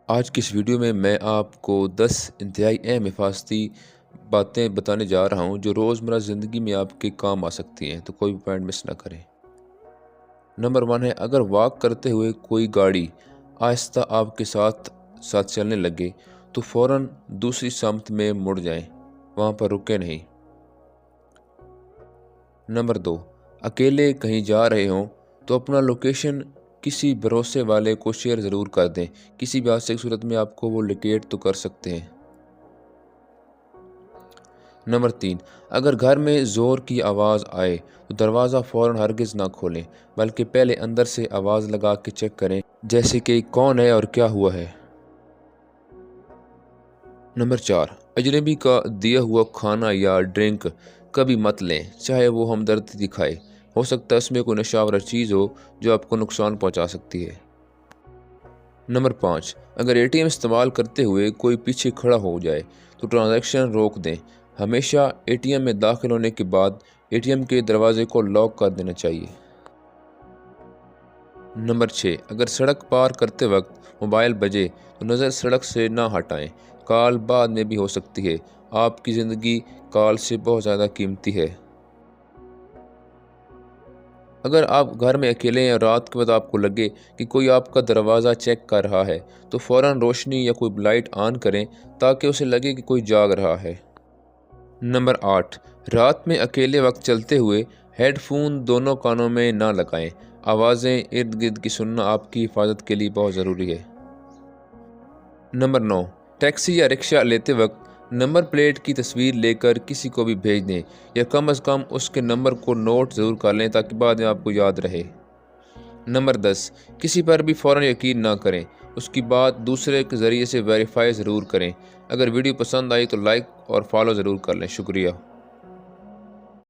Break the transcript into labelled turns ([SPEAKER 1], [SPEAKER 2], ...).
[SPEAKER 1] آج کی اس ویڈیو میں آپ کو 10 انتہائی اہم حفاظتی باتیں بتانے جا رہا ہوں جو روزمرہ زندگی میں آپ کے کام آ سکتی ہیں، تو کوئی بھی پوائنٹ مس نہ کریں۔ نمبر 1 ہے، اگر واک کرتے ہوئے کوئی گاڑی آہستہ آپ کے ساتھ چلنے لگے تو فوراً دوسری سمت میں مڑ جائیں، وہاں پر رکے نہیں۔ نمبر 2، اکیلے کہیں جا رہے ہوں تو اپنا لوکیشن کسی بھروسے والے کو شیئر ضرور کر دیں، کسی بھی حادثے کی صورت میں آپ کو وہ لوکیٹ تو کر سکتے ہیں۔ نمبر 3، اگر گھر میں زور کی آواز آئے تو دروازہ فوراً ہرگز نہ کھولیں، بلکہ پہلے اندر سے آواز لگا کے چیک کریں، جیسے کہ کون ہے اور کیا ہوا ہے۔ نمبر 4، اجنبی کا دیا ہوا کھانا یا ڈرنک کبھی مت لیں، چاہے وہ ہمدردی دکھائے، ہو سکتا ہے اس میں کوئی نشہ آور چیز ہو جو آپ کو نقصان پہنچا سکتی ہے۔ نمبر 5، اگر اے ٹی ایم استعمال کرتے ہوئے کوئی پیچھے کھڑا ہو جائے تو ٹرانزیکشن روک دیں، ہمیشہ اے ٹی ایم میں داخل ہونے کے بعد اے ٹی ایم کے دروازے کو لاک کر دینا چاہیے۔ نمبر 6، اگر سڑک پار کرتے وقت موبائل بجے تو نظر سڑک سے نہ ہٹائیں، کال بعد میں بھی ہو سکتی ہے، آپ کی زندگی کال سے بہت زیادہ قیمتی ہے۔ اگر آپ گھر میں اکیلے ہیں اور رات کے وقت آپ کو لگے کہ کوئی آپ کا دروازہ چیک کر رہا ہے تو فوراً روشنی یا کوئی لائٹ آن کریں تاکہ اسے لگے کہ کوئی جاگ رہا ہے۔ نمبر 8، رات میں اکیلے وقت چلتے ہوئے ہیڈ فون دونوں کانوں میں نہ لگائیں، آوازیں ارد گرد کی سننا آپ کی حفاظت کے لیے بہت ضروری ہے۔ نمبر 9، ٹیکسی یا رکشہ لیتے وقت نمبر پلیٹ کی تصویر لے کر کسی کو بھی بھیج دیں، یا کم از کم اس کے نمبر کو نوٹ ضرور کر لیں تاکہ بعد میں آپ کو یاد رہے۔ نمبر 10، کسی پر بھی فوراً یقین نہ کریں، اس کی بات دوسرے کے ذریعے سے ویریفائی ضرور کریں۔ اگر ویڈیو پسند آئی تو لائک اور فالو ضرور کر لیں۔ شکریہ۔